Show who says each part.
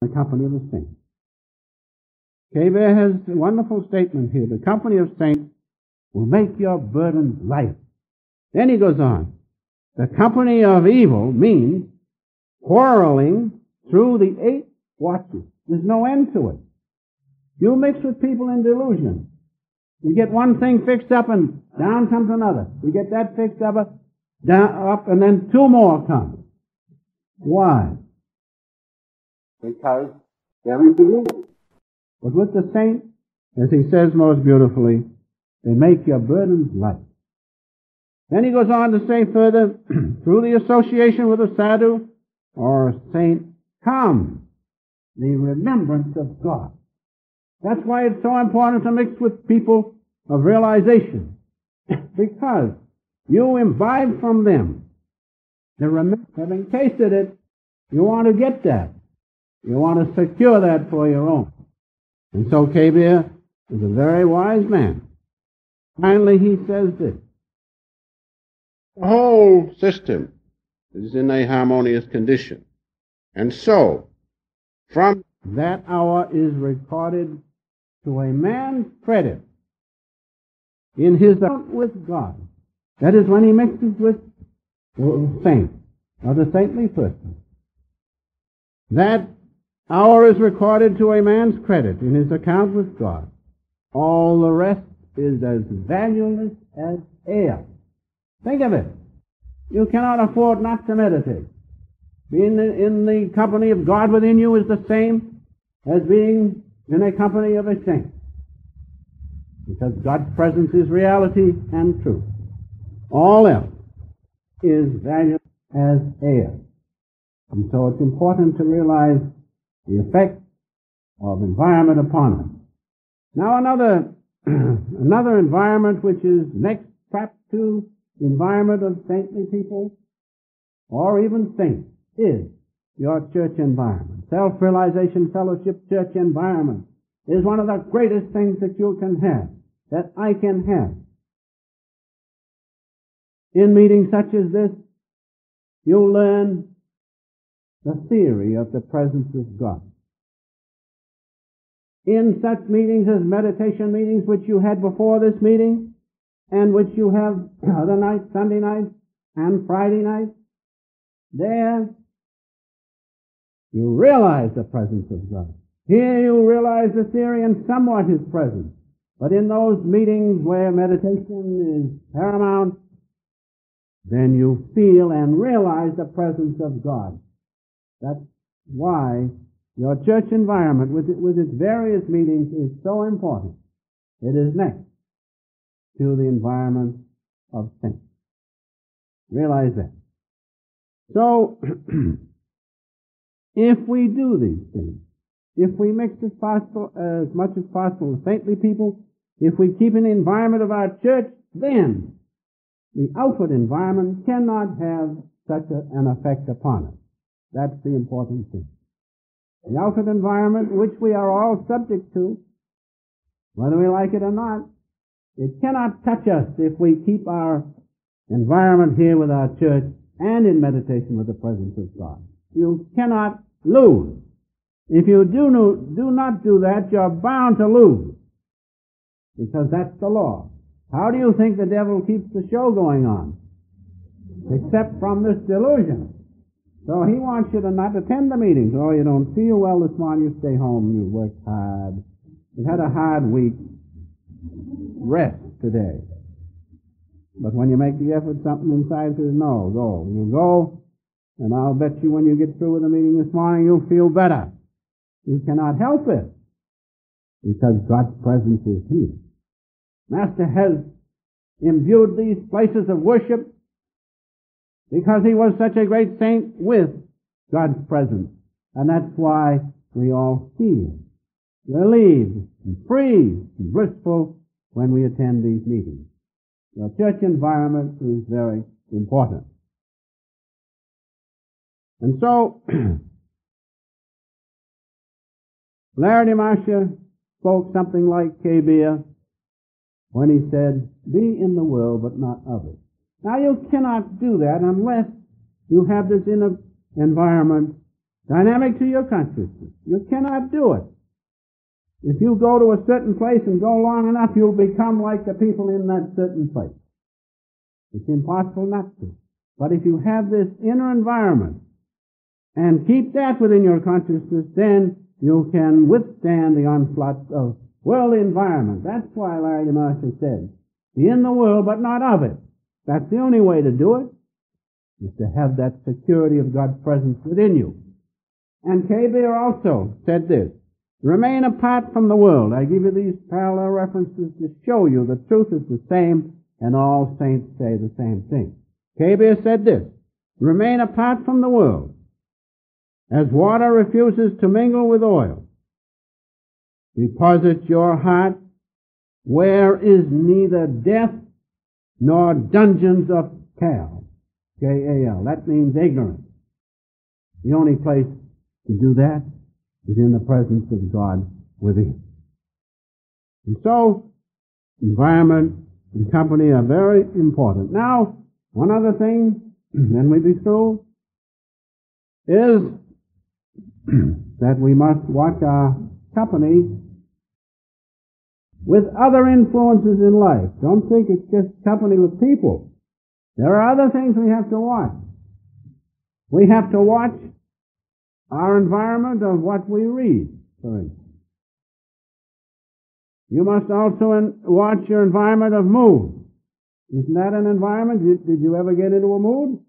Speaker 1: the company of the saints. Bear has a wonderful statement here. The company of saints will make your burdens light. Then he goes on. The company of evil means quarreling through the 8 watches. There's no end to it. You mix with people in delusion. You get one thing fixed up and down comes another. You get that fixed up, down, up, and then 2 more come. Why? Because they're in delusion. But with the saint, as he says most beautifully, they make your burdens light. Then he goes on to say further, through the association with a sadhu or a saint comes the remembrance of God. That's why it's so important to mix with people of realization, because you imbibe from them the remembrance. Having tasted it, you want to get that. You want to secure that for your own. And so Kabir is a very wise man. Finally, he says this. The whole system is in a harmonious condition. And so, from that hour is recorded to a man's credit in his account with God. That is when he mixes with the saint or the saintly person. That hour is recorded to a man's credit in his account with God. All the rest is as valueless as air. Think of it. You cannot afford not to meditate. Being in the company of God within you is the same as being in a company of a saint. Because God's presence is reality and truth. All else is valueless as air. And so it's important to realize the effect of environment upon us. Now another environment which is next perhaps to the environment of saintly people, or even saints, is your church environment. Self-realization fellowship church environment is one of the greatest things that you can have, that I can have. In meetings such as this, you learn the theory of the presence of God. In such meetings as meditation meetings which you had before this meeting, and which you have other nights, Sunday nights and Friday nights, there you realize the presence of God. Here you realize the theory and somewhat His presence. But in those meetings where meditation is paramount, then you feel and realize the presence of God. That's why your church environment with its various meetings is so important. It is next to the environment of saints. Realize that. So, if we do these things, if we mix as much as possible with saintly people, if we keep an environment of our church, then the outward environment cannot have such an effect upon us. That's the important thing. The outward environment, which we are all subject to, whether we like it or not, it cannot touch us if we keep our environment here with our church and in meditation with the presence of God. You cannot lose. If you do not do that, you're bound to lose, because that's the law. How do you think the devil keeps the show going on? Except from this delusion. So he wants you to not attend the meetings. Oh, you don't feel well this morning, you stay home, you work hard. You've had a hard week. Rest today. But when you make the effort, something inside says, no, go. You go, and I'll bet you when you get through with the meeting this morning, you'll feel better. You cannot help it, because God's presence is here. Master has imbued these places of worship because he was such a great saint with God's presence. And that's why we all feel relieved and free and blissful when we attend these meetings. Your church environment is very important. And so, Larry Marshall spoke something like Kabir when he said, be in the world but not of it. Now you cannot do that unless you have this inner environment dynamic to your consciousness. You cannot do it. If you go to a certain place and go long enough, you'll become like the people in that certain place. It's impossible not to. But if you have this inner environment and keep that within your consciousness, then you can withstand the onslaught of worldly environment. That's why Larry Marshall said, be in the world but not of it. That's the only way to do it, is to have that security of God's presence within you. And K. Beer also said this, remain apart from the world. I give you these parallel references to show you the truth is the same, and all saints say the same thing. K. Beer said this, remain apart from the world, as water refuses to mingle with oil. Deposit your heart where is neither death nor dungeons of Kal. K-A-L. That means ignorance. The only place to do that is in the presence of God within. And so, environment and company are very important. Now, one other thing, then we'll be through, is that we must watch our company with other influences in life. Don't think it's just company with people. There are other things we have to watch. We have to watch our environment of what we read, for instance. You must also watch your environment of mood. Isn't that an environment? Did you ever get into a mood?